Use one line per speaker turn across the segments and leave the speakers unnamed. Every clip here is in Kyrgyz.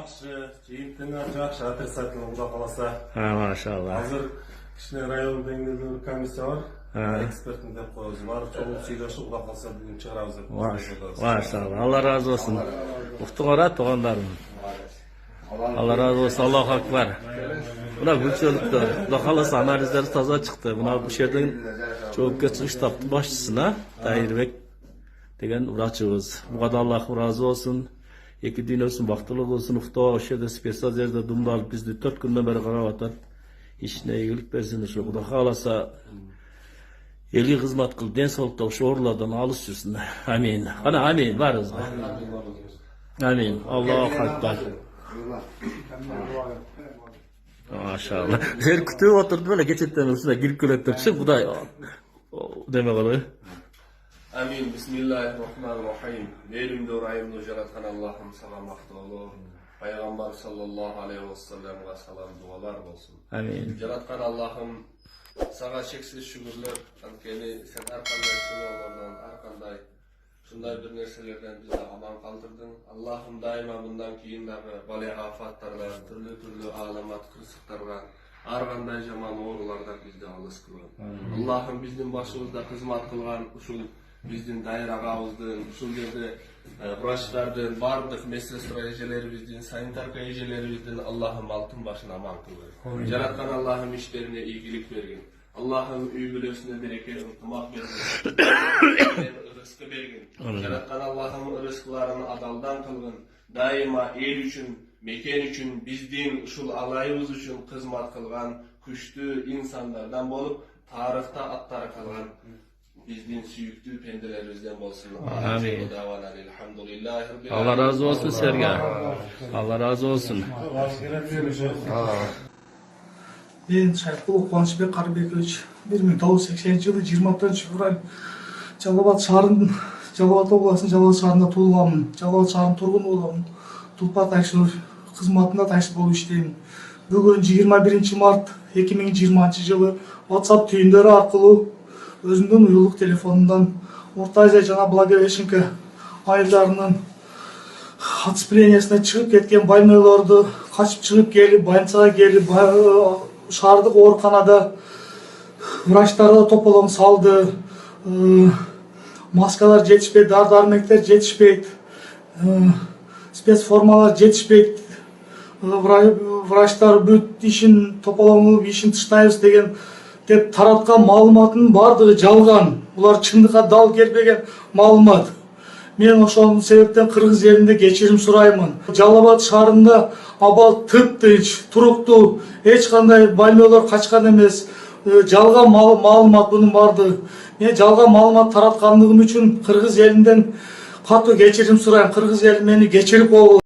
Жақсы, жиынтыңар жақсы, адрес айтылып Құда қаласа.
Машалла.
Қазір кішкене район деңгейде бір комиссия бар. Экспертін деп қойыз бар. Çoğu сөйлесіп Құда қаласа бүгін шығарабыз деп.
Машалла. Алла разы болсын. Ұқтыңар туғандарым. Алла разы болсын. Аллаху акбар. Мына гүлшөлүктө Құда қаласа анализдер таза шықты. Мына бұл жердің жоопкерчилик штабтын башчысына Тайырбек деген врачыбыз. Буга да Аллах разы болсын. Эки дүйнөсүн бактылуу болсун. Уктоо ошол жерде специал жерде думдалып бизди 4 күндөн бери карап атат. Ишине ийгилик берсин ошо Кудай кааласа. Элге кызмат кылып, ден соолукта ошо оорулардан алыс жүрсүн. Амин. Кана амин барыңызга. Амин. Аллаху акбар. Машалла. Жер күтүп отурду эле кечеттен ушундай кирип келет депчи. Кудай деме кылып.
Amin. Bismillahirrahmanirrahim. Elimde rayımda yaratkan Allah'ım sana mahtolu. Peygamber sallallahu aleyhi ve sellem'e salam dualar olsun.
Amin.
Yaratkan Allah'ım sana çeksiz şükürler. Ankeni sen arkanday sunuyorlardan, arkanday şunday bir nerselerden bizi aman kaldırdın. Allah'ım daima bundan keyin bale afatlarla, türlü alamat kırsıklarla, arkanday jaman oğrulardan bizde alыс kılın. Allah'ım bizim başımızda hizmet kılgan usul bizdin dair ağabızdın, usul yerde vraçlardın, bardıq meslestra ejelerimizden, sanitarka ejelerimizden Allah'ım altın başına aman kılın. Yaratkan Allah'ım işlerine iyilik vergin. Allah'ım üybülösüne bereket, ırtımak vergin. Rızkı bergin. Yaratkan Allah'ım rızkılarını adaldan kılgın. Daima el üçün, meken üçün, bizdin uşul alayımız üçün hizmet kılgan, güçlü insanlardan bolup, tarihta atları kalgan, bizdin süyüktü pendelerimizden bolsun.
Amin.
Elhamdülillahi.
Allah razı olsun Sergen. Allah razı olsun.
Ben Шайқұлов Қуанышбек Қарыбекович 1980 жылы 26 февраль Жалал-Абад шаарынын Жалал-Абад обласынын Жалал-Абад шаарында туулганмын. Жалал-Абад шаарынын тургуну болом. Тулпа тайшылык кызматында тайшыл болуп иштейм. Бүгүн 21 март 2020 жылы WhatsApp түйүндөрү аркылуу өзүмдүн уюлдук телефонундан Орто Азия жана Благовещенка айылдарынын отцеплениясына чыгып кеткен больнойлорду качып чыгып келип, больницага келип, шаардык ооруканада врачтарды тополоң салды. Маскалар жетишпейт, дары-дармектер жетишпейт, спецформалар жетишпейт. Врачтар бүт ишин тополоңуп, ишин тыштайбыз деп тараткан маалыматтын бардыгы жалган. Булар чындыкка дал келбеген маалымат. Мен ошонун себептен Кыргыз элинде кечирим сураймын. Жалал-Абад шаарында абал тып-тынч, туруктуу, эч кандай больнойлор качкан эмес. Жалган маалымат бунун бардыгы. Мен жалган маалымат тараткандыгым үчүн Кыргыз элинден катуу кечирим сурайм. Кыргыз эли мени кечирип койгула.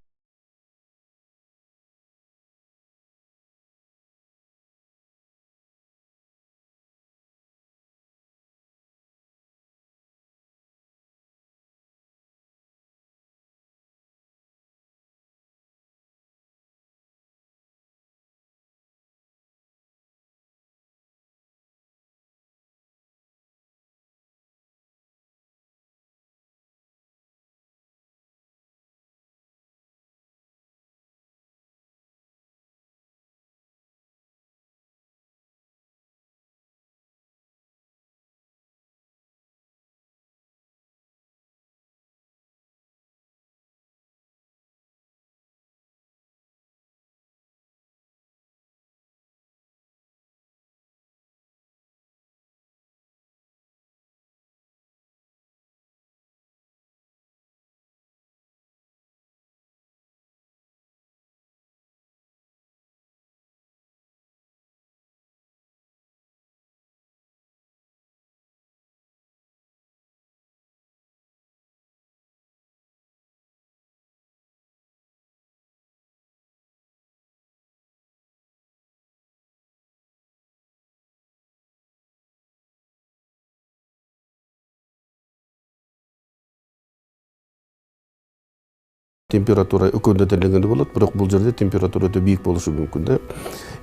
температура өкөндөтелгенде болот, бирок бул жерде температура өтө бийик болушу мүмкүн да.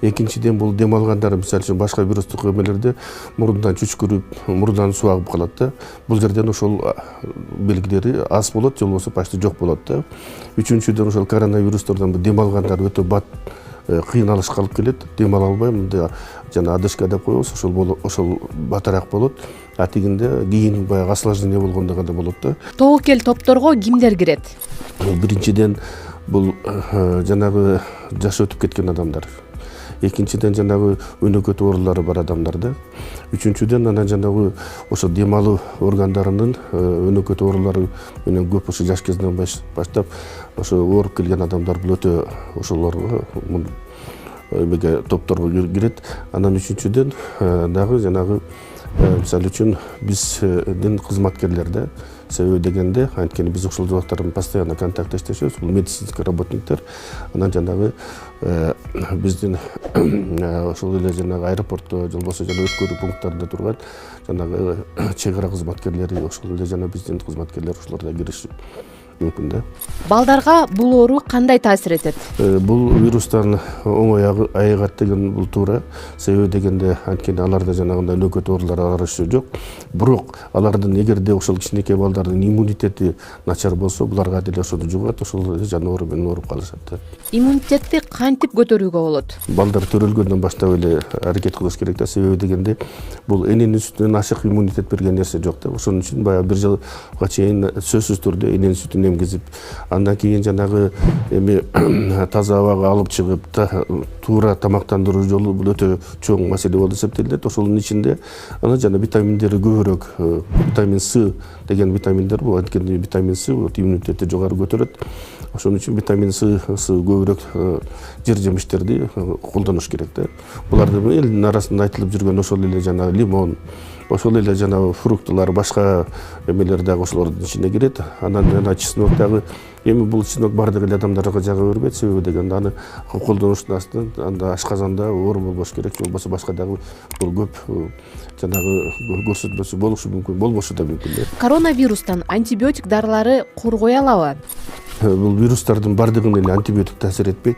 Экинчиден бул дем алгандар мисалы үчүн башка вирустук эмелерде мурундан чүчкүрүп, мурундан суу агып калат да. Бул жерден ошол белгилери аз болот, же болбосо почти жок болот да. Үчүнчүдөн ошол коронавирустордон дем алгандар өтө бат кыйналышка алып келет. Дем ала албай мындай жана одышка деп коебуз, ошол батыраак болот. А тигинде кийин баягы осложнение болгондо гана болот да.
Тобокел топторго кимдер кирет?
Биринчиден бул жанагы жашы өтүп кеткен адамдар. Экинчиден жанагы өнөкөт оорулары бар адамдар да. Үчүнчүден анан жанагы ошо дем алуу органдарынын өнөкөт оорулары менен көп ошо жаш кезинен баштап ошо ооруп келген адамдар бул өтө ошолорго эмеге топторго кирет. Анан үчүнчүден дагы жанагы мисалы үчүн биздин кызматкерлерде себеби дегенде анткени биз ушул жабактар менен постоянно контакттештешебиз. Бул медицинский работниктер анан жанагы биздин ошол эле жанагы аэропортто же болбосо жана өткөрүү пункттарында турган жанагы чек ара кызматкерлери ошол эле жана биздин кызматкерлер ошолор да кириши мүмкүн да.
Балдарга бул оору кандай таасир этет?
Бул вирустан оңой айыгат деген бул туура. Себеби дегенде анткени аларда жанагындай өнөкөт оорулар арышы жок. Бирок алардын эгерде ошол кичинекей балдардын иммунитети начар болсо, буларга деле ошону жугат, ошол жана оору менен ооруп калышат да.
Иммунитетти кантип көтөрүүгө болот?
Балдар төрөлгөндөн баштап эле аракет кылыш керек да. Себеби дегенде бул эненин сүтүнөн ашык иммунитет берген нерсе жок да. Ошон үчүн баягы бир жылга чейин сөзсүз түрдө эненин сүтүн эмгизип, андан кийин жанагы эми таза абага алып чыгып, туура тамактандыруу жолу бул өтө чоң маселе болуп эсептелет. Ошонун ичинде анан жана витаминдери көбүрөөк, витамин С деген витаминдер бул, анткени витамин С иммунитетти жогору көтөрөт. Ошон үчүн витамин С көбүрөөк жер жемиштерди колдонуш керек да. Булардын элдин арасында айтылып жүргөн ошол эле жана лимон, ошол эле жана фруктылар, башка эмелер дагы ошолордун ичине кирет. Анан жана чеснок дагы, эми бул чеснок бардык эле адамдарга жага бербейт, себеби дегенде аны колдонуштун астынан анда ашказанда оор болбош керек, же болбосо башка дагы бул көп жанагы көрсөтмөсү болушу мүмкүн, болбошу да мүмкүн.
Коронавирустан антибиотик дарылары коргой алабы?
Бул вирустардын бардыгына эле антибиотик таасир этпейт.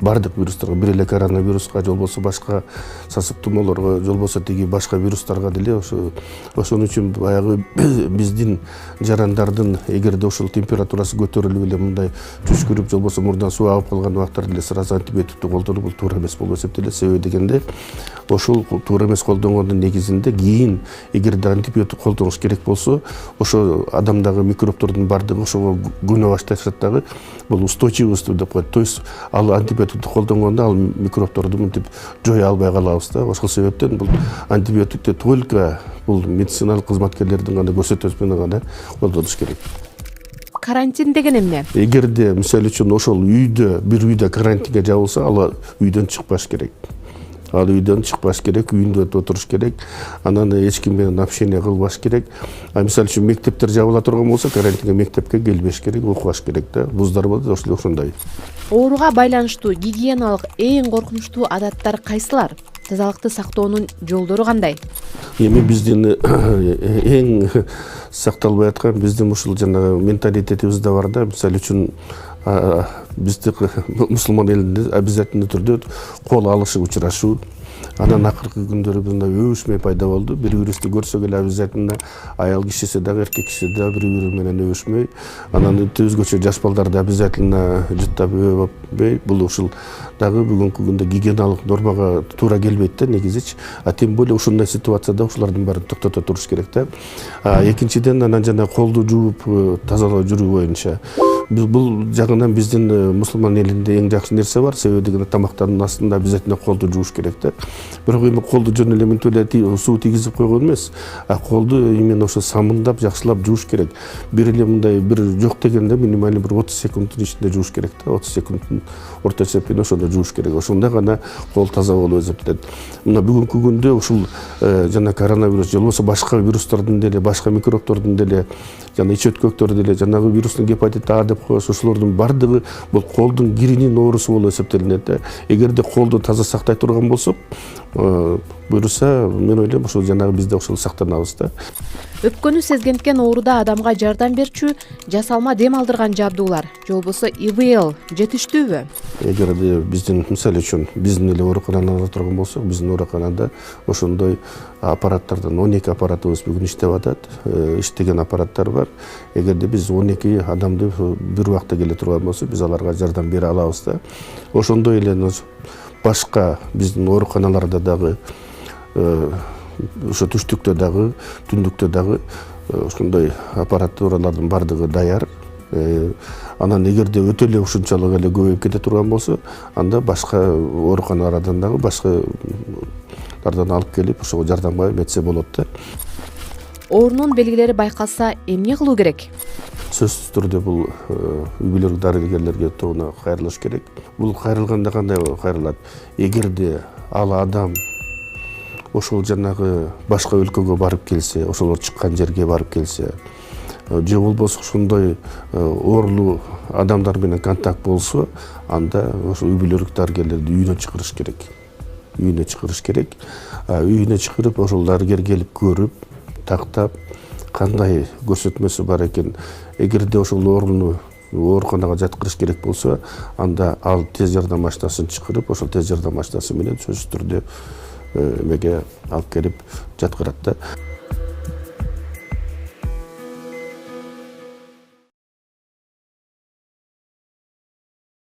Бардык вирустарга, бир эле коронавируска, же болбосо башка сасык тумоолорго, же болбосо тиги башка вирустарга деле ошон үчүн баягы биздин жарандардын эгерде ошол температурасы көтөрүлүп эле мындай чүчкүрүп, же болбосо мурдан суу агып калган убактарда эле сразу антибиотикти колдонуу бул туура эмес болуп эсептелет. Себеби дегенде ошол туура эмес колдонгондун негизинде кийин эгерде антибиотик колдонуш керек болсо, ошо адамдагы микробтордун бардыгы ошого көнө башташат дагы. Бул устойчивость деп коет. То есть ал антибиотикти колдонгондо ал микробторду мынтип жое албай калабыз да. Ошол себептен бул антибиотикти только бул медициналык кызматкерлердин гана көрсөтмөсү менен гана колдонуш керек.
Карантин деген эмне?
Эгерде мисалы үчүн ошол үйдө, бир үйдө карантинге жабылса, ал үйдөн чыкпаш керек. Ал үйдөн чыкпаш керек, үйүндө отуруш керек, анан эч ким менен общение кылбаш керек. А мисалы үчүн мектептер жабыла турган болсо, карантинге мектепке келбеш керек, окубаш керек да. Вуздар болот, ошондой.
Ооруга байланыштуу гигиеналык эң коркунучтуу адаттар кайсылар? Тазалыкты сактоонун жолдору кандай?
Эми биздин эң сакталбай аткан биздин ушул жанагы менталитетибизде бар да. Мисалы үчүн бизди мусулман элинде обязательно түрдө кол алышып учурашуу. Анан акыркы күндөрү мындай өбүшмөй пайда болду. Бири-бирибизди көрсөк эле обязательно аял кишиси дагы, эркек кишиси дагы бири-бири менен өбүшмөй. Анан өзгөчө жаш балдарды обязательно жыттап өбөй. Бул ушул дагы бүгүнкү күндө гигиеналык нормага туура келбейт да негизичи. А тем более ушундай ситуацияда ушулардын баарын токтото туруш керек да. Экинчиден анан жана колду жууп тазалоо жүрүү боюнча. Бул жагынан биздин мусулман элинде эң жакшы нерсе бар. Себеби дегенде тамактардын астында обязательно колду жууш керек да. Бирок эми колду жөн эле мынтип эле суу тийгизип койгон эмес, а колду именно ошо самындап, жакшылап жууш керек. Бир эле мындай бир жок дегенде минимально бир 30 секундтун ичинде жууш керек да. 30 секундтун орто эсеппен ошондо жууш керек. Ошондо гана кол таза болуп эсептелет. Мына бүгүнкү күндө ушул жана коронавирус же болбосо башка вирустардын деле, башка микробтордун деле, жана ич өткөктөр деле, жанагы вирустун гепатит А деп коебуз, ошолордун бардыгы бул колдун киринин оорусу болуп эсептелинет. Эгерде колду таза сактай турган болсок, буюрса, мен ойлойм ошол жанагы бизде ошол сактанабыз да.
Өпкөнү сезгенткен ооруда адамга жардам берчү жасалма дем алдырган жабдуулар же болбосо ИВЛ жетиштүүбү?
Эгерде биздин мисалы үчүн биздин эле ооруканада турган болсок, биздин ооруканада ошондой аппараттардан 12 аппаратыбыз бүгүн иштеп атат, иштеген аппараттар бар. Эгерде биз 12 адамды бир убакта келе турган болсо, биз аларга жардам бере алабыз да. Ошондой эле башка биздин ооруканаларда дагы ошо түштүктө дагы, түндүктө дагы ошондой аппаратуралардын бардыгы даяр. Анан эгерде өтө эле ушунчалык эле көбөйүп кете турган болсо, анда башка ооруканалардан дагы башкалардан алып келип ошого жардамга эметсе болот да.
Оорунун белгилери байкалса эмне кылуу керек?
Сөзсүз түрдө бул үй бүлөлүк дарыгерлерге тоона кайрылыш керек. Бул кайрылганда кандай кайрылат? Эгерде ал адам ошол жанагы башка өлкөгө барып келсе, ошолор чыккан жерге барып келсе, же болбосо ошондой оорулуу адамдар менен контакт болсо, анда ошо үй бүлөлүк дарыгерлерди үйүнө чакырыш керек. Үйүнө чакырыш керек. Үйүнө чакырып, ошол дарыгер келип көрүп, тактап, кандай көрсөтмөсү бар экен. Эгерде ошол ооруну ооруканага жаткырыш керек болсо, анда ал тез жардам машинасын чакырып, ошол тез жардам машинасы менен сөзсүз түрдө эмеге алып келип жаткырат да.